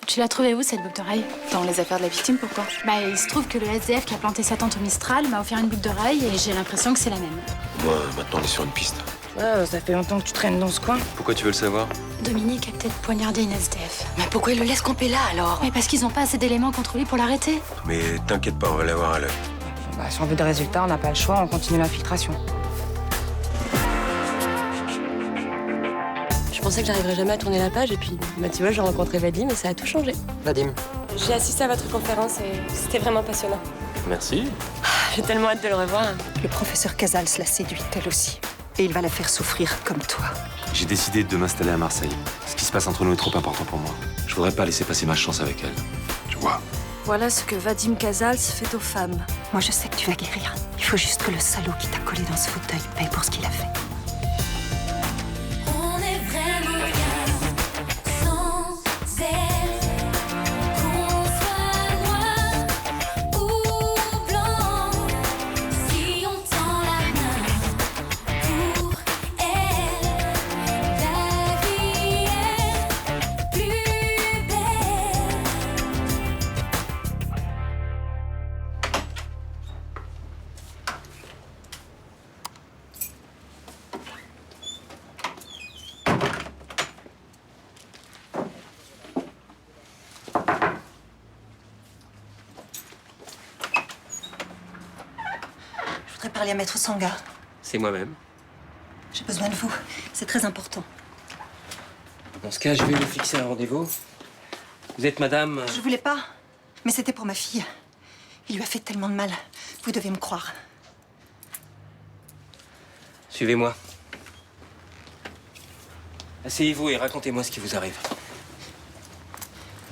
Tu l'as trouvé où, cette boucle d'oreille? Dans les affaires de la victime, pourquoi? Bah, il se trouve que le SDF qui a planté sa tante au Mistral m'a offert une boucle d'oreille et j'ai l'impression que c'est la même. Moi, maintenant, on est sur une piste. Ouais, ça fait longtemps que tu traînes dans ce coin. Pourquoi tu veux le savoir? Dominique a peut-être poignardé une SDF. Mais pourquoi il le laisse camper là, alors? Mais parce qu'ils n'ont pas assez d'éléments contre lui pour l'arrêter. Mais t'inquiète pas, on va l'avoir à l'œil. Bah, si on veut des résultats, on n'a pas le choix, on continue l'infiltration. Je pensais que j'arriverais jamais à tourner la page et puis, bah, tu vois, j'ai rencontré Vadim et ça a tout changé. Vadim. J'ai assisté à votre conférence et c'était vraiment passionnant. Merci. J'ai tellement hâte de le revoir. Le professeur Casals l'a séduite, elle aussi. Et il va la faire souffrir comme toi. J'ai décidé de m'installer à Marseille. Ce qui se passe entre nous est trop important pour moi. Je voudrais pas laisser passer ma chance avec elle. Tu vois? Voilà ce que Vadim Casals fait aux femmes. Moi, je sais que tu vas guérir. Il faut juste que le salaud qui t'a collé dans ce fauteuil paye pour ce qu'il a fait. On est vraiment bien sans elle. Qu'on soit noir ou blanc, si on tend la main pour elle, la vie est plus belle. Je voudrais parler à Maître Sangha. C'est moi-même. J'ai besoin de vous. C'est très important. Dans ce cas, je vais vous fixer un rendez-vous. Vous êtes madame... Je voulais pas, mais c'était pour ma fille. Il lui a fait tellement de mal. Vous devez me croire. Suivez-moi. Asseyez-vous et racontez-moi ce qui vous arrive.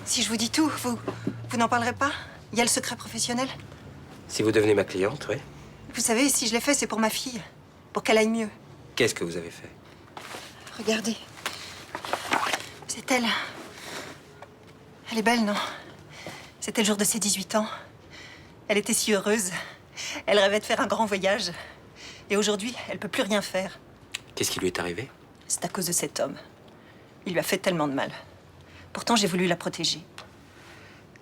Si je vous dis tout, vous n'en parlerez pas? Il y a le secret professionnel. Si vous devenez ma cliente, oui. Vous savez, si je l'ai fait, c'est pour ma fille. Pour qu'elle aille mieux. Qu'est-ce que vous avez fait? Regardez. C'est elle. Elle est belle, non? C'était le jour de ses 18 ans. Elle était si heureuse. Elle rêvait de faire un grand voyage. Et aujourd'hui, elle peut plus rien faire. Qu'est-ce qui lui est arrivé? C'est à cause de cet homme. Il lui a fait tellement de mal. Pourtant, j'ai voulu la protéger.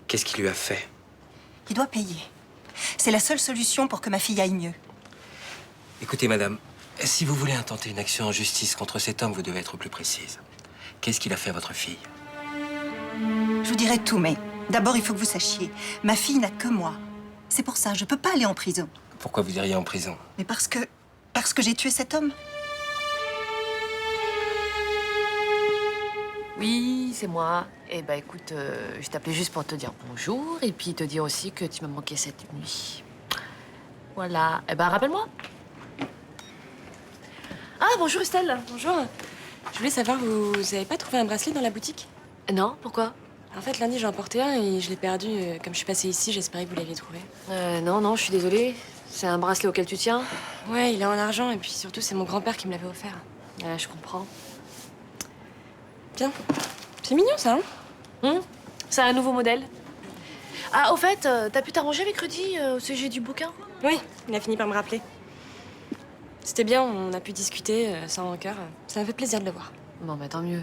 Qu'est-ce qu'il lui a fait? Il doit payer. C'est la seule solution pour que ma fille aille mieux. Écoutez, madame, si vous voulez intenter une action en justice contre cet homme, vous devez être plus précise. Qu'est-ce qu'il a fait à votre fille? Je vous dirai tout, mais d'abord, il faut que vous sachiez. Ma fille n'a que moi. C'est pour ça, je peux pas aller en prison. Pourquoi vous iriez en prison? Mais parce que j'ai tué cet homme. Oui, c'est moi. Eh ben écoute, je t'appelais juste pour te dire bonjour et puis te dire aussi que tu m'as manqué cette nuit. Voilà. Eh ben rappelle-moi. Ah, bonjour Estelle. Bonjour. Je voulais savoir, vous avez pas trouvé un bracelet dans la boutique? Non, pourquoi? En fait, lundi, j'ai emporté un et je l'ai perdu. Comme je suis passée ici, j'espérais que vous l'aviez trouvé. Non, je suis désolée. C'est un bracelet auquel tu tiens? Ouais, il est en argent et puis surtout, c'est mon grand-père qui me l'avait offert. Je comprends. Tiens, c'est mignon ça, hein? C'est un nouveau modèle. Ah, au fait, t'as pu t'arranger avec Rudy au sujet du bouquin? Oui, il a fini par me rappeler. C'était bien, on a pu discuter sans rancœur. Ça m'a fait plaisir de le voir. Bon, bah tant mieux.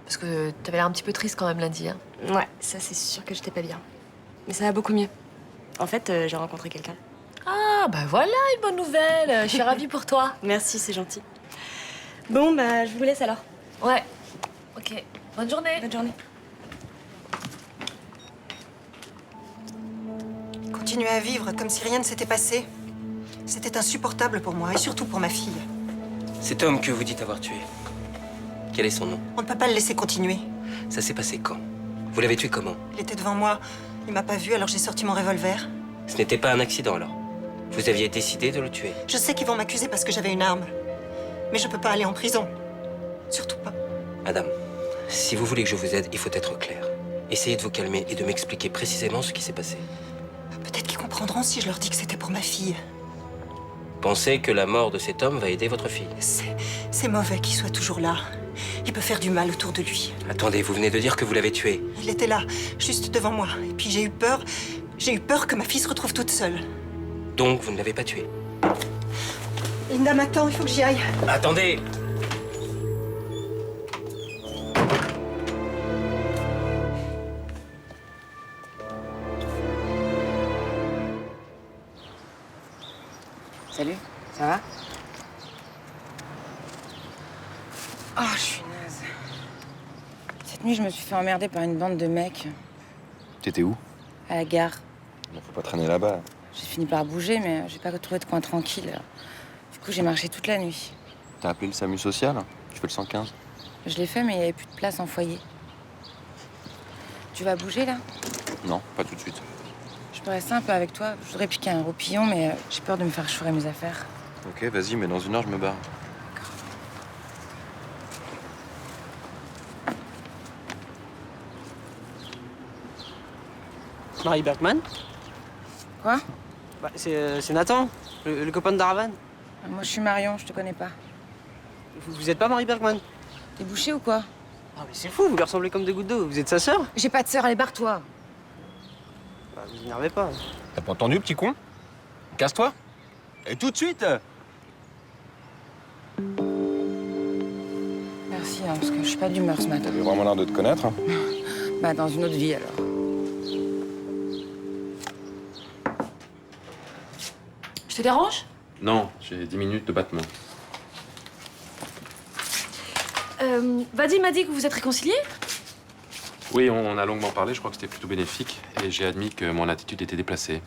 Parce que t'avais l'air un petit peu triste quand même lundi, hein. Ouais, ça c'est sûr que j'étais pas bien. Mais ça va beaucoup mieux. En fait, j'ai rencontré quelqu'un. Ah, bah voilà une bonne nouvelle. Je suis ravie pour toi. Merci, c'est gentil. Bon, bah je vous laisse alors. Ouais. Ok. Bonne journée. Bonne journée. Continuer à vivre comme si rien ne s'était passé. C'était insupportable pour moi et surtout pour ma fille. Cet homme que vous dites avoir tué, quel est son nom? On ne peut pas le laisser continuer. Ça s'est passé quand? Vous l'avez tué comment? Il était devant moi. Il m'a pas vu, alors j'ai sorti mon revolver. Ce n'était pas un accident alors? Vous aviez décidé de le tuer? Je sais qu'ils vont m'accuser parce que j'avais une arme. Mais je peux pas aller en prison. Surtout pas. Madame, si vous voulez que je vous aide, il faut être clair. Essayez de vous calmer et de m'expliquer précisément ce qui s'est passé. Peut-être qu'ils comprendront si je leur dis que c'était pour ma fille. Pensez que la mort de cet homme va aider votre fille? C'est mauvais qu'il soit toujours là. Il peut faire du mal autour de lui. Attendez, vous venez de dire que vous l'avez tué. Il était là, juste devant moi. Et puis j'ai eu peur. J'ai eu peur que ma fille se retrouve toute seule. Donc vous ne l'avez pas tué? Linda m'attend, il faut que j'y aille. Attendez! Salut, ça va? Oh, je suis naze. Cette nuit, je me suis fait emmerder par une bande de mecs T'étais où? à la gare. Il faut pas traîner là-bas. J'ai fini par bouger, mais j'ai pas trouvé de coin tranquille. Du coup, j'ai marché toute la nuit. T'as appelé le SAMU social? Tu fais le 115? Je l'ai fait, mais il n'y avait plus de place en foyer. Tu vas bouger, là? Non, pas tout de suite. Je peux rester un peu avec toi. Je voudrais piquer un roupillon, mais j'ai peur de me faire chourer mes affaires. Ok, vas-y, mais dans 1 heure, je me barre. Marie Bergman? Quoi? Bah, c'est Nathan, le copain de Darvan. Moi, je suis Marion, je te connais pas. Vous êtes pas Marie Bergman? T'es bouché ou quoi? Ah, mais c'est fou, vous lui ressemblez comme des gouttes d'eau. Vous êtes sa sœur? J'ai pas de sœur, allez, barre-toi. Bah, vous énervez pas. T'as pas entendu, petit con? Casse-toi. Et tout de suite. Merci, hein, parce que je suis pas d'humeur ce matin. T'avais vraiment l'air de te connaître. Bah, dans une autre vie, alors. Je te dérange? Non, j'ai 10 minutes de battement. Vadim m'a dit que vous êtes réconciliés? Oui, on a longuement parlé, je crois que c'était plutôt bénéfique. Et j'ai admis que mon attitude était déplacée.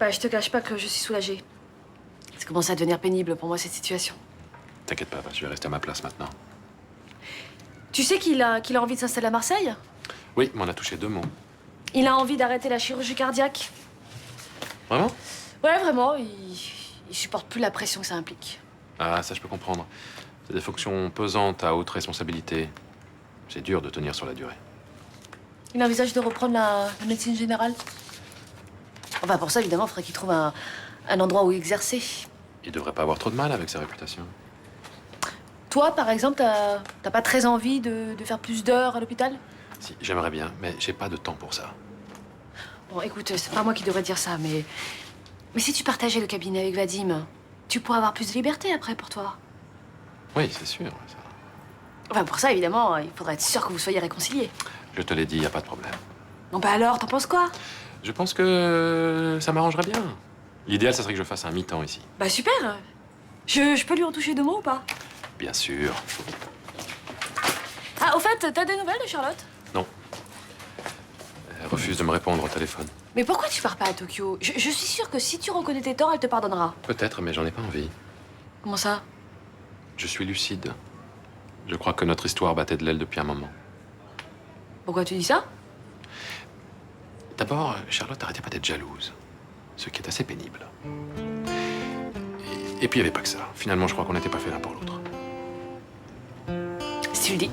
Bah, je te cache pas que je suis soulagée. Ça commence à devenir pénible pour moi, cette situation. T'inquiète pas, je vais rester à ma place maintenant. Tu sais qu'il a envie de s'installer à Marseille? Oui, mais on a touché 2 mots. Il a envie d'arrêter la chirurgie cardiaque. Vraiment? Ouais, vraiment, il supporte plus la pression que ça implique. Ah, ça, je peux comprendre. C'est des fonctions pesantes à haute responsabilité. C'est dur de tenir sur la durée. Il envisage de reprendre la médecine générale. Enfin, pour ça, évidemment, il faudrait qu'il trouve un endroit où exercer. Il devrait pas avoir trop de mal avec sa réputation. Toi, par exemple, t'as pas très envie de faire plus d'heures à l'hôpital? Si, j'aimerais bien, mais j'ai pas de temps pour ça. Bon, écoute, c'est pas moi qui devrais dire ça, mais si tu partageais le cabinet avec Vadim, tu pourrais avoir plus de liberté après pour toi. Oui, c'est sûr. Ça. Enfin, pour ça, évidemment, il faudrait être sûr que vous soyez réconciliés. Je te l'ai dit, y a pas de problème. Bon, bah alors, t'en penses quoi? Je pense que ça m'arrangerait bien. L'idéal, ça serait que je fasse un mi-temps ici. Bah super. Je peux lui en toucher 2 mots ou pas? Bien sûr. Ah, au fait, t'as des nouvelles de Charlotte? Non. Elle refuse de me répondre au téléphone. Mais pourquoi tu pars pas à Tokyo? Je suis sûre que si tu reconnais tes torts, elle te pardonnera. Peut-être, mais j'en ai pas envie. Comment ça? Je suis lucide. Je crois que notre histoire battait de l'aile depuis un moment. Pourquoi tu dis ça? D'abord, Charlotte arrêtait pas d'être jalouse. Ce qui est assez pénible. Et puis, il n'y avait pas que ça. Finalement, je crois qu'on n'était pas fait l'un pour l'autre. Si tu le dis.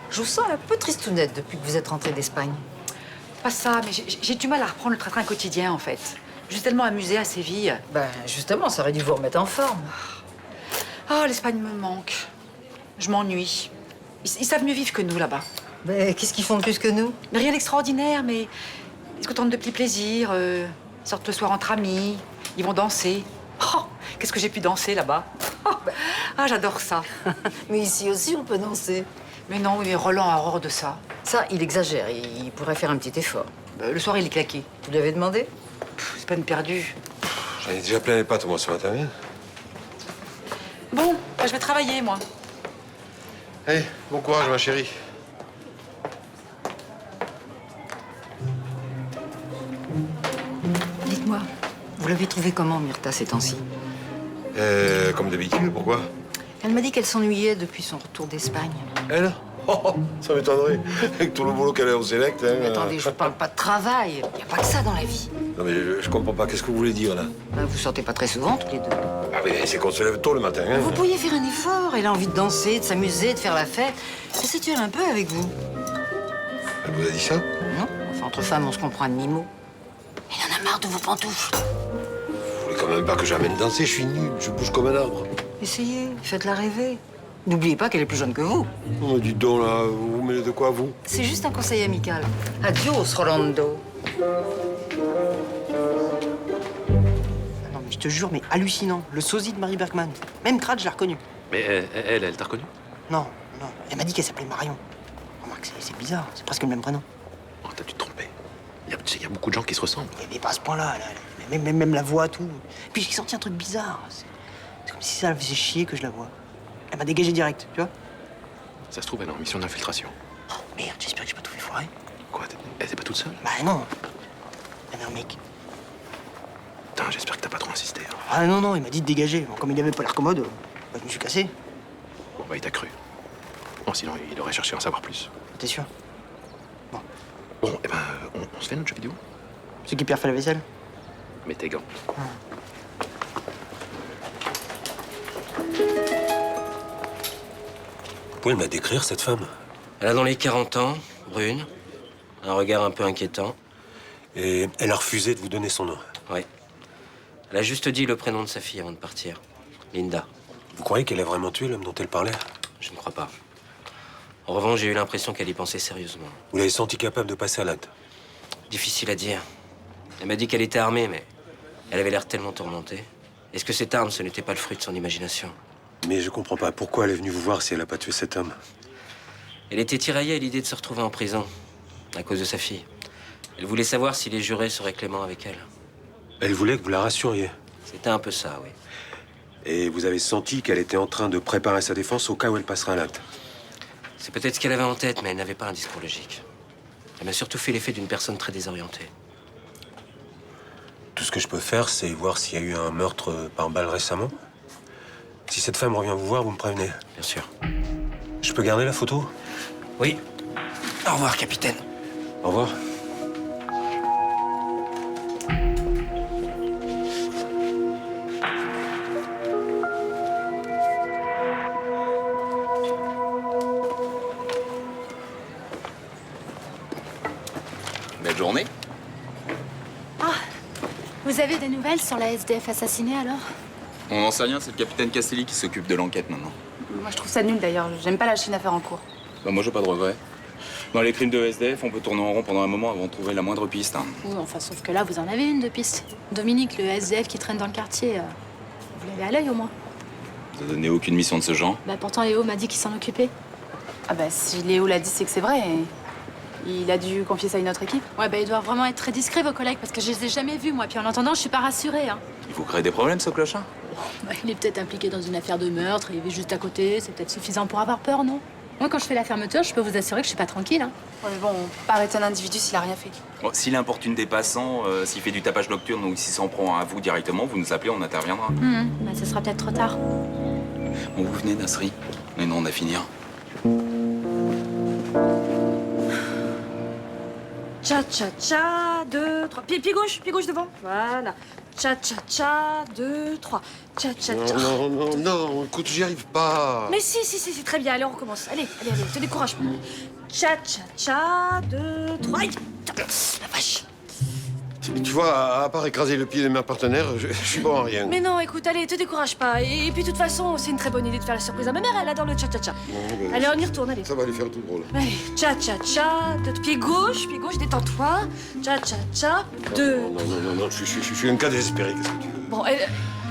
Je vous sens un peu tristounette depuis que vous êtes rentrée d'Espagne. Pas ça, mais j'ai du mal à reprendre le train quotidien, en fait. Je suis tellement amusée à Séville. Ben, justement, ça aurait dû vous remettre en forme. Oh, l'Espagne me manque. Je m'ennuie. Ils savent mieux vivre que nous, là-bas. Ben, qu'est-ce qu'ils font de plus que nous? Mais rien d'extraordinaire, mais ils se contentent de petits plaisirs. Ils sortent le soir entre amis. Ils vont danser. Oh, qu'est-ce que j'ai pu danser, là-bas? Oh, ah, j'adore ça. Mais ici aussi, on peut danser. Mais non, mais Roland a horreur de ça. Ça, il exagère. Il pourrait faire un petit effort. Le soir, il est claqué. Vous lui avez demandé? C'est peine perdue. J'en ai déjà plein les pattes, moi, ce matin. Hein. Bon, bah, je vais travailler, moi. Allez, bon courage, ma chérie. Dites-moi, vous l'avez trouvée comment, Myrtha, ces temps-ci? Comme d'habitude, pourquoi? Elle m'a dit qu'elle s'ennuyait depuis son retour d'Espagne. Elle? Oh, ça m'étonnerait. Avec tout le boulot qu'elle a au Select. Hein, Mais attendez, je parle pas de travail. Il n'y a pas que ça dans la vie. Non, mais je comprends pas. Qu'est-ce que vous voulez dire, là? Ben, vous sortez pas très souvent, tous les deux. Ah oui, c'est qu'on se lève tôt le matin. Hein. Vous pourriez faire un effort. Elle a envie de danser, de s'amuser, de faire la fête. Laissez-tu un peu avec vous? Elle vous a dit ça? Non. Enfin, entre femmes, on se comprend à demi-mot. Elle en a marre de vos pantoufles. Vous voulez quand même pas que j'amène danser? Je suis nul. Je bouge comme un arbre. Essayez, faites-la rêver. N'oubliez pas qu'elle est plus jeune que vous. Oh, dites donc, là, vous mêlez de quoi, vous? C'est juste un conseil amical. Adios, Rolando. Non, mais je te jure, mais hallucinant. Le sosie de Marie Bergman. Même Crad, je l'ai reconnu. Mais elle t'a reconnu? Non, non. Elle m'a dit qu'elle s'appelait Marion. Remarque, c'est bizarre. C'est presque le même prénom. Oh, t'as dû te tromper. Tu sais, il y a beaucoup de gens qui se ressemblent. Mais pas à ce point-là. Même la voix, tout. Puis j'ai senti un truc bizarre. C'est comme si ça la faisait chier que je la vois. Elle m'a dégagé direct, tu vois. Ça se trouve, elle est en mission d'infiltration. Oh, merde, j'espère que j'ai pas tout fait foirer. Quoi, elle était pas toute seule? Bah non. Il y avait un mec. Putain, j'espère que t'as pas trop insisté. Hein. Ah non, non, il m'a dit de dégager. Bon, comme il avait pas l'air commode, bah, je me suis cassé. Bon, bah, il t'a cru. Bon, sinon, il aurait cherché à en savoir plus. T'es sûr? Bon, eh ben, on se fait notre jeu vidéo? C'est qui Pierre fait la vaisselle? Mets tes gants. Vous pouvez me la décrire, cette femme? Elle a dans les 40 ans, brune, un regard un peu inquiétant. Et elle a refusé de vous donner son nom? Oui. Elle a juste dit le prénom de sa fille avant de partir. Linda. Vous croyez qu'elle a vraiment tué l'homme dont elle parlait? Je ne crois pas. En revanche, j'ai eu l'impression qu'elle y pensait sérieusement. Vous l'avez senti capable de passer à l'acte? Difficile à dire. Elle m'a dit qu'elle était armée, mais elle avait l'air tellement tourmentée. Est-ce que cette arme, ce n'était pas le fruit de son imagination? Mais je comprends pas. Pourquoi elle est venue vous voir si elle n'a pas tué cet homme? Elle était tiraillée à l'idée de se retrouver en prison, à cause de sa fille. Elle voulait savoir si les jurés seraient cléments avec elle. Elle voulait que vous la rassuriez? C'était un peu ça, oui. Et vous avez senti qu'elle était en train de préparer sa défense au cas où elle passera à l'acte? C'est peut-être ce qu'elle avait en tête, mais elle n'avait pas un discours logique. Elle m'a surtout fait l'effet d'une personne très désorientée. Tout ce que je peux faire, c'est voir s'il y a eu un meurtre par balle récemment. Si cette femme revient vous voir, vous me prévenez. Bien sûr. Je peux garder la photo? Oui. Au revoir, capitaine. Au revoir. Belle journée. Ah, vous avez des nouvelles sur la SDF assassinée alors? On n'en sait rien, c'est le capitaine Castelli qui s'occupe de l'enquête maintenant. Moi, je trouve ça nul d'ailleurs. J'aime pas la Chine à faire en cours. Bah, moi, j'ai pas de regrets. Dans les crimes de SDF, on peut tourner en rond pendant un moment avant de trouver la moindre piste. Hein. Oui, enfin, sauf que là, vous en avez une de piste. Dominique, le SDF qui traîne dans le quartier, vous l'avez à l'œil au moins. Vous avez donné aucune mission de ce genre. Bah, pourtant, Léo m'a dit qu'il s'en occupait. Ah bah, si Léo l'a dit, c'est que c'est vrai. Il a dû confier ça à une autre équipe. Ouais, bah, ils doivent vraiment être très discrets, vos collègues, parce que je les ai jamais vus, moi. Puis en l'entendant, je suis pas rassurée. Hein. Il vous crée des problèmes, ce clochard? Bah, il est peut-être impliqué dans une affaire de meurtre, il vit juste à côté. C'est peut-être suffisant pour avoir peur, non? Moi, quand je fais la fermeture, je peux vous assurer que je suis pas tranquille. Hein. Ouais, mais bon, on peut pas arrêter un individu s'il a rien fait. Bon, s'il importune des passants, s'il fait du tapage nocturne ou s'il s'en prend à vous directement, vous nous appelez, on interviendra. Bah, ce sera peut-être trop tard. Bon, vous venez, Nasri? Mais non, on a fini. Hein. Cha-cha-cha, 2, 3. Pied gauche devant. Voilà. Cha-cha-cha, 2, 3. Cha-cha-cha. Non, non, non, non, écoute, j'y arrive pas. Mais si, c'est très bien. Allez, on recommence. Allez, te décourage pas. Cha-cha-cha, 2, 3. Aïe, putain, la vache. Tu vois, à part écraser le pied de ma partenaire, je suis bon à rien. Mais non, écoute, allez, te décourage pas. Et puis, de toute façon, c'est une très bonne idée de faire la surprise à ma mère. Elle adore le cha-cha-cha. Non, mais Allez, on y retourne, allez. ça va lui faire tout drôle. Allez, cha-cha-cha, pied gauche, détends-toi. Cha-cha-cha, 2. Non, non, non, non, je suis un cas désespéré, qu'est-ce que tu veux? Bon,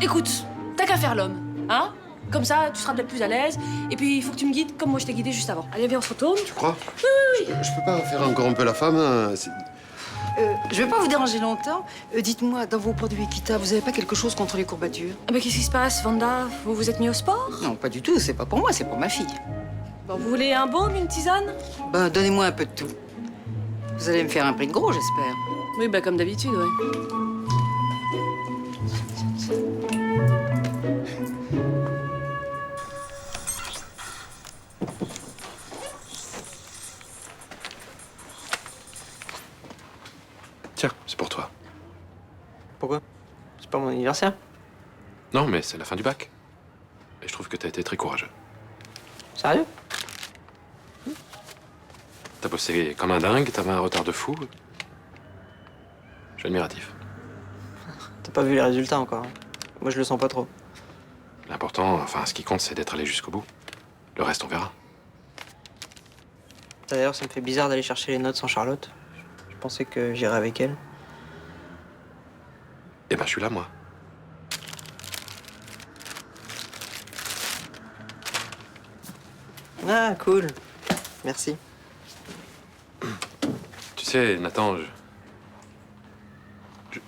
écoute, t'as qu'à faire l'homme, hein? Comme ça, tu seras peut-être plus à l'aise. Et puis, il faut que tu me guides comme moi je t'ai guidé juste avant. Allez, viens, on se retourne. Tu crois? Oui. Je peux pas faire encore un peu la femme, hein, Je vais pas vous déranger longtemps. Dites-moi, dans vos produits Equita, vous avez pas quelque chose contre les courbatures? Ah bah, qu'est-ce qui se passe, Vanda? Vous vous êtes mis au sport? Non, pas du tout. C'est pas pour moi, c'est pour ma fille. Bon, vous voulez un baume, une tisane? Ben, donnez-moi un peu de tout. Vous allez me faire un prix de gros, j'espère. Oui, bah, comme d'habitude, ouais. Tiens, c'est pour toi. Pourquoi? C'est pas mon anniversaire? Non, mais c'est la fin du bac. Et je trouve que t'as été très courageux. Sérieux? T'as bossé comme un dingue, t'avais un retard de fou. Je suis admiratif. T'as pas vu les résultats encore. Moi, je le sens pas trop. L'important, enfin, ce qui compte, c'est d'être allé jusqu'au bout. Le reste, on verra. D'ailleurs, ça me fait bizarre d'aller chercher les notes sans Charlotte. Je pensais que j'irais avec elle. Eh ben, je suis là, moi. Ah, cool. Merci. Tu sais, Nathan,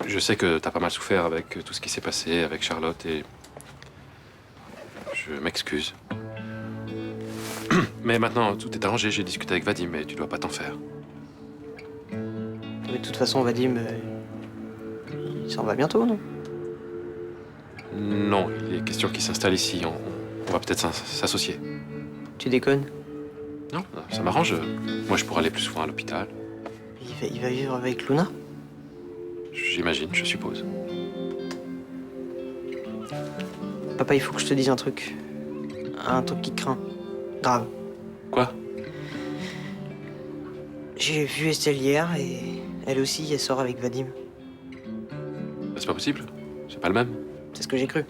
je sais que t'as pas mal souffert avec tout ce qui s'est passé avec Charlotte et je m'excuse. Mais maintenant, tout est arrangé. J'ai discuté avec Vadim et tu dois pas t'en faire. Mais de toute façon, Vadim, il s'en va bientôt, non? Non, il est question qu'il s'installe ici. On va peut-être s'associer. Tu déconnes? Non, ça m'arrange. Moi, je pourrais aller plus souvent à l'hôpital. Il va vivre avec Luna? J'imagine, je suppose. Papa, il faut que je te dise un truc. Un truc qui craint. Grave. Quoi? J'ai vu Estelle hier et elle aussi, elle sort avec Vadim. C'est pas possible. C'est pas le même. C'est ce que j'ai cru.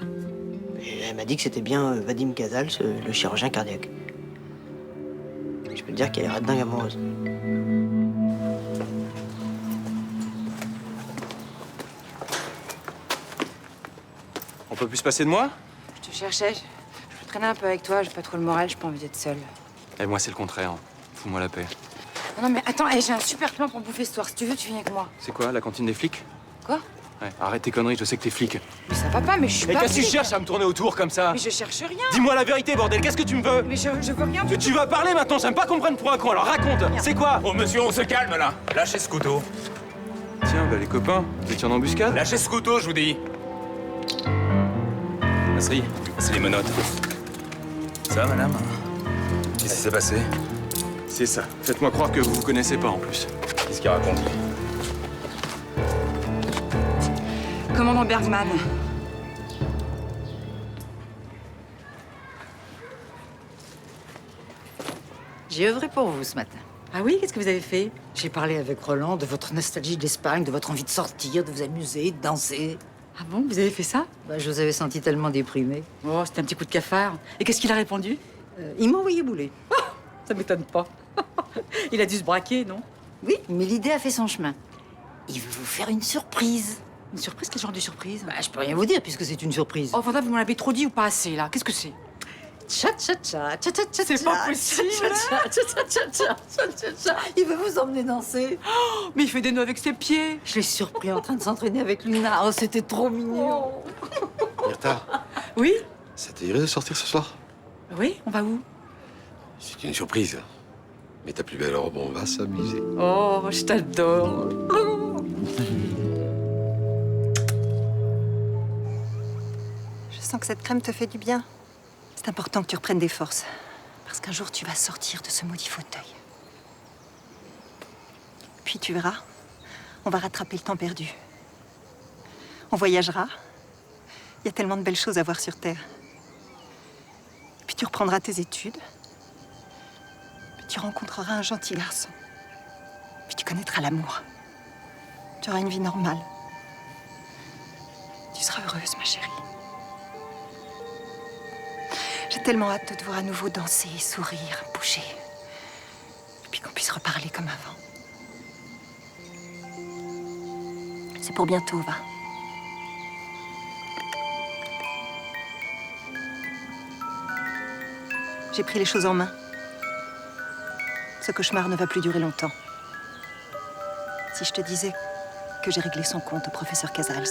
Et elle m'a dit que c'était bien Vadim Casals, le chirurgien cardiaque. Je peux te dire qu'elle est dingue amoureuse. On peut plus se passer de moi? Je te cherchais. Je peux traîner un peu avec toi. J'ai pas trop le moral. J'ai pas envie d'être seule. Et moi, c'est le contraire. Fous-moi la paix. Non, mais attends. J'ai un super plan pour bouffer ce soir. Si tu veux, tu viens avec moi. C'est quoi, la cantine des flics? Quoi? Ouais, arrête tes conneries, je sais que t'es flic. Mais ça va pas, mais je suis Et pas qu'est-ce que tu flic. cherches à me tourner autour comme ça? Mais je cherche rien. Dis-moi la vérité, bordel, qu'est-ce que tu me veux? Mais je veux rien. Tu vas parler maintenant, j'aime pas qu'on me prenne pour un con, alors raconte. C'est quoi? Oh monsieur, on se calme là. Lâchez ce couteau. Tiens, bah les copains, vous étiez en embuscade? Lâchez ce couteau, je vous dis. Nasri, C'est les menottes. Ça, madame? Qu'est-ce qui s'est passé? c'est ça. Faites-moi croire que vous vous connaissez pas en plus. Qu'est-ce qu'il raconte? Commandant Bergman. J'ai œuvré pour vous ce matin. Ah oui, qu'est-ce que vous avez fait? J'ai parlé avec Roland de votre nostalgie de l'Espagne, de votre envie de sortir, de vous amuser, de danser. Ah bon, vous avez fait ça? Bah, je vous avais senti tellement déprimé. Oh, c'était un petit coup de cafard. Et qu'est-ce qu'il a répondu? Il m'a envoyé bouler. Ça m'étonne pas. Il a dû se braquer, non? Oui, mais l'idée a fait son chemin. Il veut vous faire une surprise. Une surprise? Quel genre de surprise? Bah, je peux rien vous dire puisque c'est une surprise. Oh, Vanda, vous m'en avez trop dit ou pas assez, là? Qu'est-ce que c'est? Tcha-tcha-tcha, tcha-tcha-tcha. C'est pas possible. Tcha-tcha-tcha. Il veut vous emmener danser. Oh, mais il fait des nœuds avec ses pieds. Je l'ai surpris en train de s'entraîner avec Luna. Oh, c'était trop mignon. Myrta, Oui? ça t'irait de sortir ce soir? Oui, on va où? C'est une surprise. Mais ta plus belle robe, on va s'amuser. Oh, je t'adore. Je sens que cette crème te fait du bien. C'est important que tu reprennes des forces. Parce qu'un jour, tu vas sortir de ce maudit fauteuil. Puis tu verras, on va rattraper le temps perdu. On voyagera. Il y a tellement de belles choses à voir sur Terre. Puis tu reprendras tes études. Puis tu rencontreras un gentil garçon. Puis tu connaîtras l'amour. Tu auras une vie normale. Tu seras heureuse, ma chérie. J'ai tellement hâte de te voir à nouveau danser, sourire, bouger. Et puis qu'on puisse reparler comme avant. C'est pour bientôt, va. J'ai pris les choses en main. Ce cauchemar ne va plus durer longtemps. Si je te disais que j'ai réglé son compte au professeur Casals,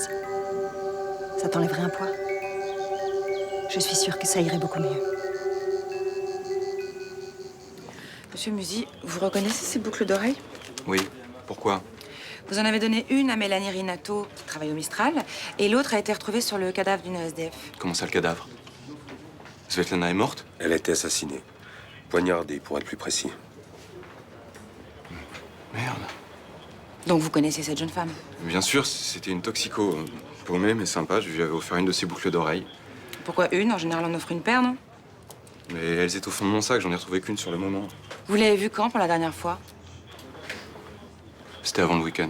ça t'enlèverait un poids? Je suis sûre que ça irait beaucoup mieux. Monsieur Musi, vous reconnaissez ces boucles d'oreilles? Oui, pourquoi? Vous en avez donné une à Mélanie Rinato, qui travaille au Mistral, et l'autre a été retrouvée sur le cadavre d'une SDF. Comment ça, le cadavre? Svetlana est morte? Elle a été assassinée. Poignardée, pour être plus précis. Merde. Donc vous connaissez cette jeune femme? Bien sûr, c'était une toxico. Paumée, mais sympa. Je lui avais offert une de ses boucles d'oreilles. Pourquoi une? En général, on offre une paire, non? Mais elles étaient au fond de mon sac, j'en ai retrouvé qu'une sur le moment. Vous l'avez vue quand pour la dernière fois? C'était avant le week-end.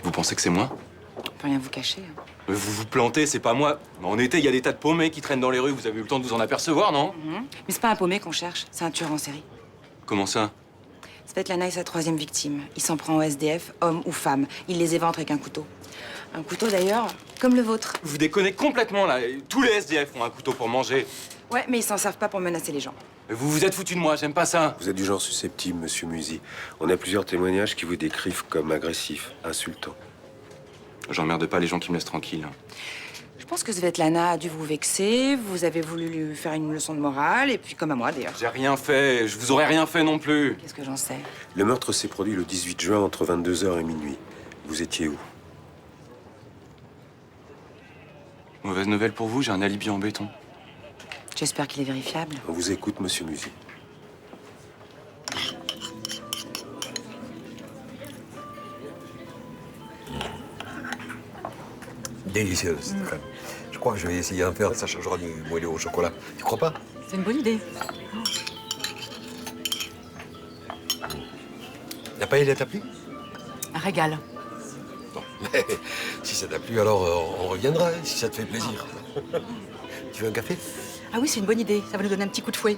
Vous pensez que c'est moi? On peut rien vous cacher. Hein. Mais vous vous plantez, c'est pas moi. En été, il y a des tas de paumés qui traînent dans les rues. Vous avez eu le temps de vous en apercevoir, non? Mais c'est pas un paumé qu'on cherche, c'est un tueur en série. Comment ça? Svetlana est sa troisième victime. Il s'en prend au SDF, homme ou femme. Il les éventre avec un couteau. Un couteau d'ailleurs, comme le vôtre. Vous déconnez complètement là. Tous les SDF ont un couteau pour manger. Ouais, mais ils s'en servent pas pour menacer les gens. Mais vous vous êtes foutu de moi, j'aime pas ça. Vous êtes du genre susceptible, monsieur Musi. On a plusieurs témoignages qui vous décrivent comme agressif, insultant. J'emmerde pas les gens qui me laissent tranquille. Je pense que Svetlana a dû vous vexer, vous avez voulu lui faire une leçon de morale, et puis comme à moi d'ailleurs. J'ai rien fait, je vous aurais rien fait non plus. Qu'est-ce que j'en sais? Le meurtre s'est produit le 18 juin entre 22h et minuit. Vous étiez où? Mauvaise nouvelle pour vous, j'ai un alibi en béton. J'espère qu'il est vérifiable. On vous écoute, monsieur Musi. Délicieuse, crème. Je crois que je vais essayer d'en faire. Ça changera du moelleux au chocolat. Tu crois pas? C'est une bonne idée. La paella t'a plu? Un régal. Mais si ça t'a plu, alors on reviendra, hein, si ça te fait plaisir. Tu veux un café? Ah oui, c'est une bonne idée. Ça va nous donner un petit coup de fouet.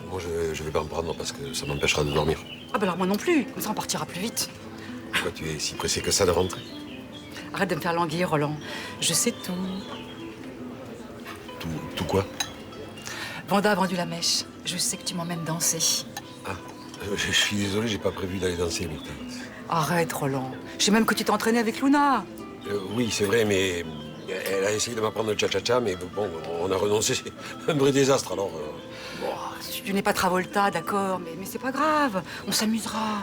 Moi, je vais pas en prendre parce que ça m'empêchera de dormir. Ah ben alors moi non plus. Comme ça, on partira plus vite. Pourquoi tu es si pressé que ça de rentrer? Arrête de me faire languir, Roland. Je sais tout. Tout quoi? Vanda a vendu la mèche. Je sais que tu m'emmènes danser. Je suis désolé, j'ai pas prévu d'aller danser, Martin. Arrête, Roland. Je sais même que tu t'es entraîné avec Luna. Oui, c'est vrai, mais elle a essayé de m'apprendre le cha-cha-cha, mais bon, on a renoncé. C'est un vrai désastre, alors... Bon, tu n'es pas Travolta, d'accord, mais c'est pas grave. On s'amusera.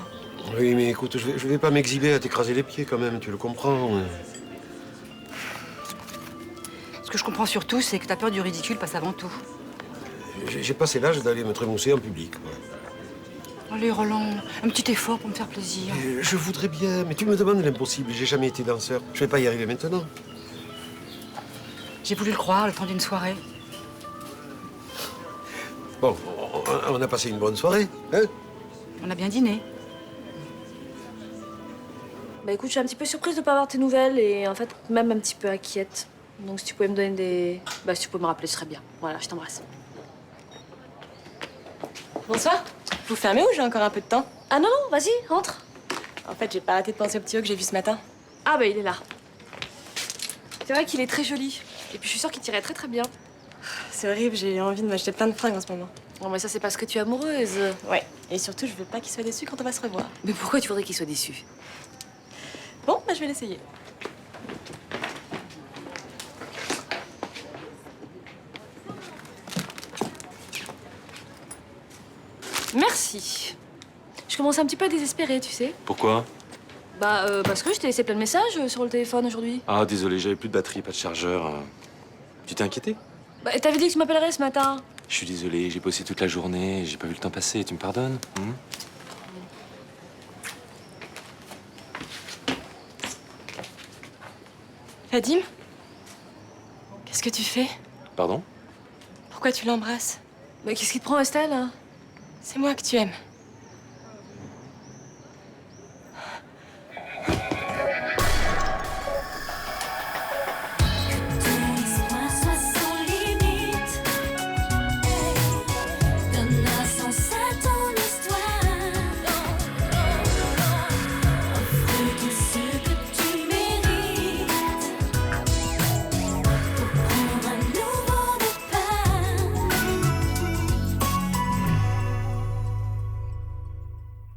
Oui, mais écoute, je vais pas m'exhiber à t'écraser les pieds, quand même, tu le comprends. Ce que je comprends surtout, c'est que ta peur du ridicule passe avant tout. J'ai passé l'âge d'aller me trémousser en public, voilà. Allez, Roland, un petit effort pour me faire plaisir. Je voudrais bien, mais tu me demandes l'impossible. J'ai jamais été danseur. Je vais pas y arriver maintenant. J'ai voulu le croire le temps d'une soirée. Bon, on a passé une bonne soirée, hein? On a bien dîné. Bah écoute, je suis un petit peu surprise de pas avoir tes nouvelles et en fait même un petit peu inquiète. Donc si tu pouvais me donner des... Bah si tu pouvais me rappeler, ce serait bien. Voilà, je t'embrasse. Bonsoir. Vous fermez ou j'ai encore un peu de temps? Ah non, non, vas-y, entre. En fait, j'ai pas arrêté de penser au petit haut que j'ai vu ce matin. Ah bah il est là. C'est vrai qu'il est très joli. Et puis je suis sûre qu'il t'irait très très bien. C'est horrible, j'ai envie de m'acheter plein de fringues en ce moment. Non mais ça c'est parce que tu es amoureuse. Ouais, et surtout je veux pas qu'il soit déçu quand on va se revoir. Mais pourquoi tu voudrais qu'il soit déçu? Bon, bah je vais l'essayer. Merci. Je commence un petit peu à désespérer, tu sais. Pourquoi? Bah parce que je t'ai laissé plein de messages sur le téléphone aujourd'hui. Ah, désolé, j'avais plus de batterie, pas de chargeur. Tu t'es inquiété? Bah t'avais dit que tu m'appellerais ce matin. Je suis désolé, j'ai bossé toute la journée, j'ai pas vu le temps passer. Tu me pardonnes? Vadim? Qu'est-ce que tu fais? Pardon? Pourquoi tu l'embrasses? Bah qu'est-ce qui te prend, Estelle? C'est moi que tu aimes.